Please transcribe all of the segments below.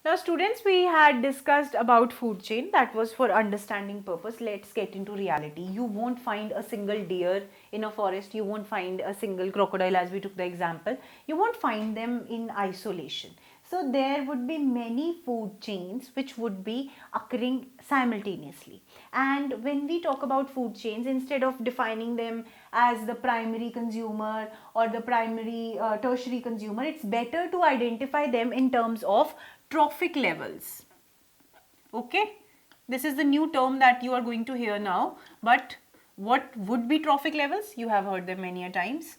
Now students, we had discussed about food chain. That was for understanding purpose. Let's get into reality. You won't find a single deer in a forest. You won't find a single crocodile, as we took the example. You won't find them in isolation. So there would be many food chains which would be occurring simultaneously. And when we talk about food chains, instead of defining them as the primary consumer or the primary tertiary consumer, it's better to identify them in terms of trophic levels. Okay, this is the new term that you are going to hear now. But what would be trophic levels? You have heard them many a times.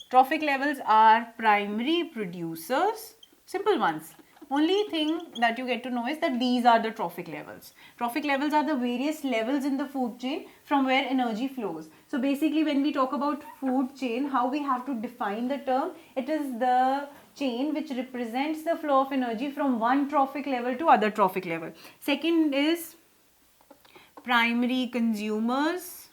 Trophic levels are primary producers, simple ones. Only thing that you get to know is that these are the trophic levels. Trophic levels are the various levels in the food chain from where energy flows. So basically when we talk about food chain, how we have to define the term, it is the chain which represents the flow of energy from one trophic level to other trophic level. Second is primary consumers.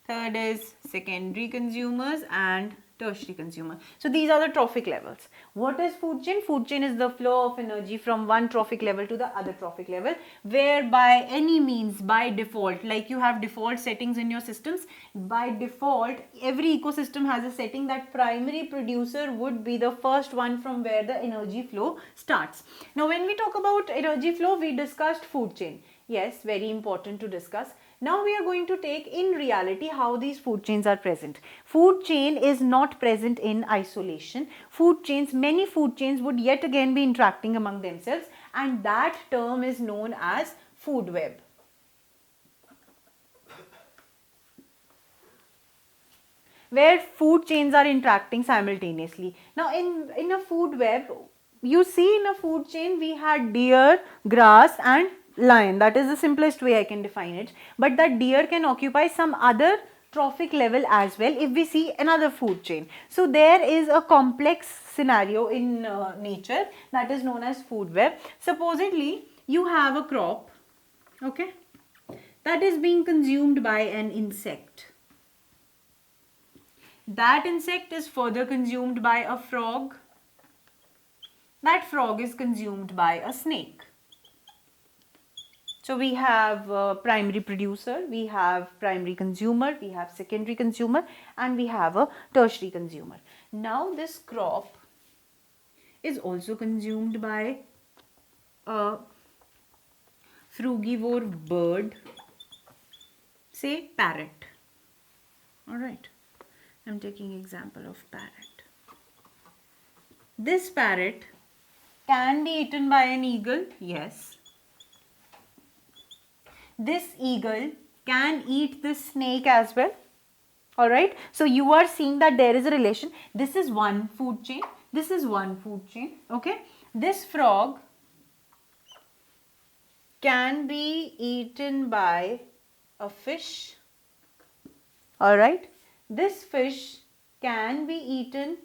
Third is secondary consumers and tertiary consumer. So these are the trophic levels. What is food chain? Food chain is the flow of energy from one trophic level to the other trophic level, where by any means, by default, like you have default settings in your systems, by default every ecosystem has a setting that primary producer would be the first one from where the energy flow starts. Now when we talk about energy flow, we discussed food chain. Yes, very important to discuss. Now we are going to take in reality how these food chains are present. Food chain is not present in isolation. Food chains, many food chains would yet again be interacting among themselves, and that term is known as food web. Where food chains are interacting simultaneously. Now in a food web, you see in a food chain we had deer, grass and lion. That is the simplest way I can define it. But that deer can occupy some other trophic level as well if we see another food chain. So there is a complex scenario in nature that is known as food web. Supposedly you have a crop, okay, that is being consumed by an insect. That insect is further consumed by a frog. That frog is consumed by a snake. So we have primary producer, we have primary consumer, we have secondary consumer, and we have a tertiary consumer. Now this crop is also consumed by a frugivore bird, say parrot. Alright, I'm taking example of parrot. This parrot can be eaten by an eagle, yes. This eagle can eat this snake as well. Alright, so you are seeing that there is a relation. This is one food chain, this is one food chain, okay. This frog can be eaten by a fish. Alright, this fish can be eaten.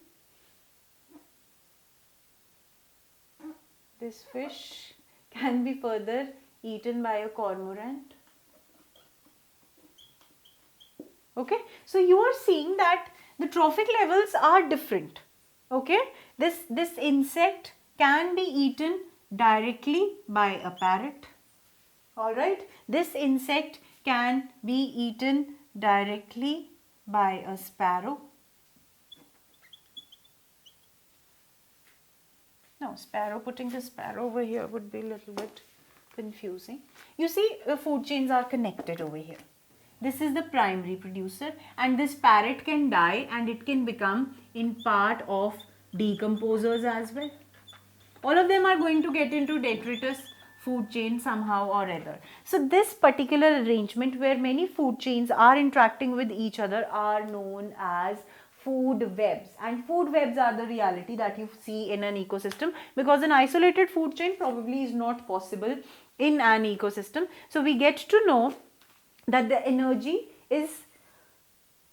This fish can be further eaten by a cormorant. Okay, so you are seeing that the trophic levels are different. Okay, this insect can be eaten directly by a parrot. Alright, this insect can be eaten directly by a sparrow. Now, sparrow, putting the sparrow over here would be a little bit confusing. You see, the food chains are connected over here. This is the primary producer, and this parrot can die and it can become in part of decomposers as well. All of them are going to get into detritus food chain somehow or other. So this particular arrangement where many food chains are interacting with each other are known as food webs, and food webs are the reality that you see in an ecosystem, because an isolated food chain probably is not possible in an ecosystem. So we get to know that the energy is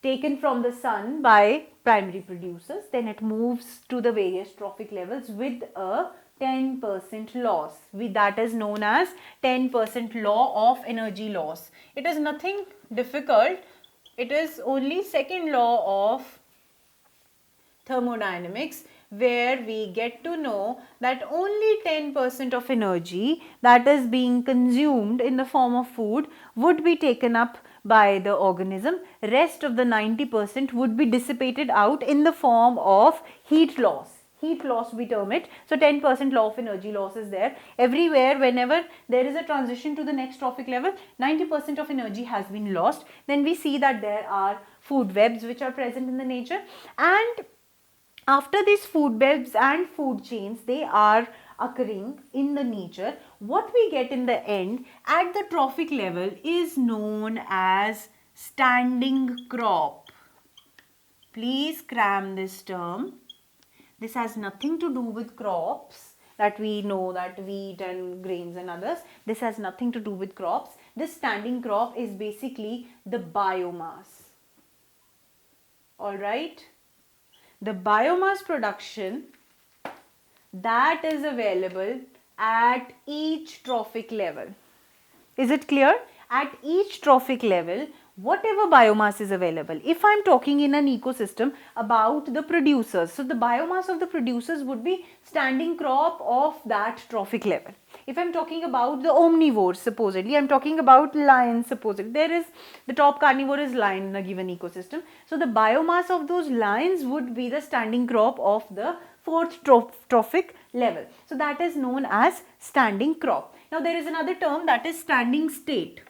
taken from the sun by primary producers, then it moves to the various trophic levels with a 10% loss. That is known as 10% law of energy loss. It is nothing difficult. It is only second law of thermodynamics, where we get to know that only 10% of energy that is being consumed in the form of food would be taken up by the organism. Rest of the 90% would be dissipated out in the form of heat loss. Heat loss we term it. So 10% law of energy loss is there. Everywhere whenever there is a transition to the next trophic level, 90% of energy has been lost. Then we see that there are food webs which are present in the nature, and after these food webs and food chains, they are occurring in the nature. What we get in the end at the trophic level is known as standing crop. Please cram this term. This has nothing to do with crops that we know, that wheat and grains and others. This has nothing to do with crops. This standing crop is basically the biomass. Alright? The biomass production that is available at each trophic level. Is it clear? At each trophic level, whatever biomass is available. If I am talking in an ecosystem about the producers, so the biomass of the producers would be standing crop of that trophic level. If I am talking about the omnivores, supposedly I am talking about lions, supposedly there is the top carnivore is lion in a given ecosystem. So the biomass of those lions would be the standing crop of the fourth trophic level. So that is known as standing crop. Now there is another term, that is standing state.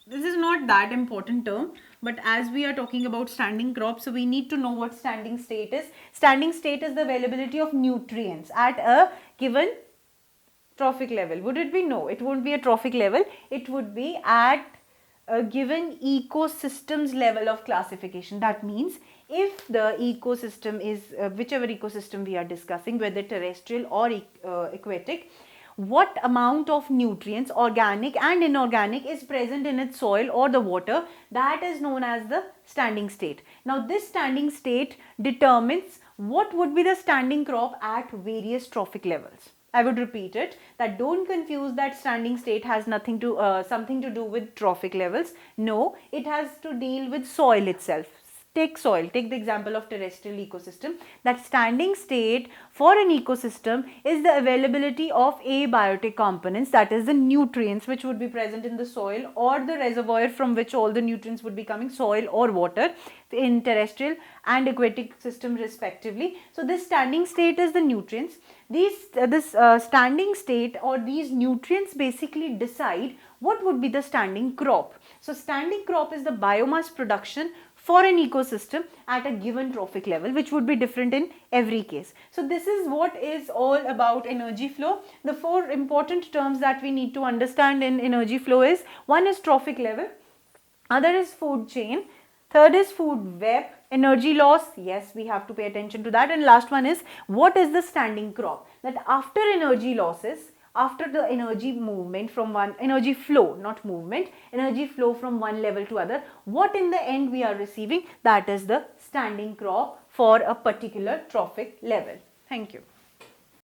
This is not that important term, but as we are talking about standing crop, so we need to know what standing state is. Standing state is the availability of nutrients at a given trophic level. Would it be? No, it won't be a trophic level. It would be at a given ecosystem's level of classification. That means if the ecosystem is, whichever ecosystem we are discussing, whether terrestrial or aquatic, what amount of nutrients, organic and inorganic, is present in its soil or the water, that is known as the standing state. Now this standing state determines what would be the standing crop at various trophic levels. I would repeat it, that don't confuse that standing state has nothing to something to do with trophic levels. No, it has to deal with soil itself. Take soil, take the example of terrestrial ecosystem. That standing state for an ecosystem is the availability of abiotic components, that is the nutrients which would be present in the soil or the reservoir from which all the nutrients would be coming, soil or water, in terrestrial and aquatic system respectively. So this standing state is the nutrients. This standing state or these nutrients basically decide what would be the standing crop. So standing crop is the biomass production for an ecosystem at a given trophic level, which would be different in every case. So this is what is all about energy flow. The four important terms that we need to understand in energy flow is, one is trophic level, other is food chain, third is food web, energy loss, yes, we have to pay attention to that, and last one is what is the standing crop. That after energy losses, after the energy movement from one, energy flow, not movement, energy flow from one level to other, what in the end we are receiving, that is the standing crop for a particular trophic level. Thank you.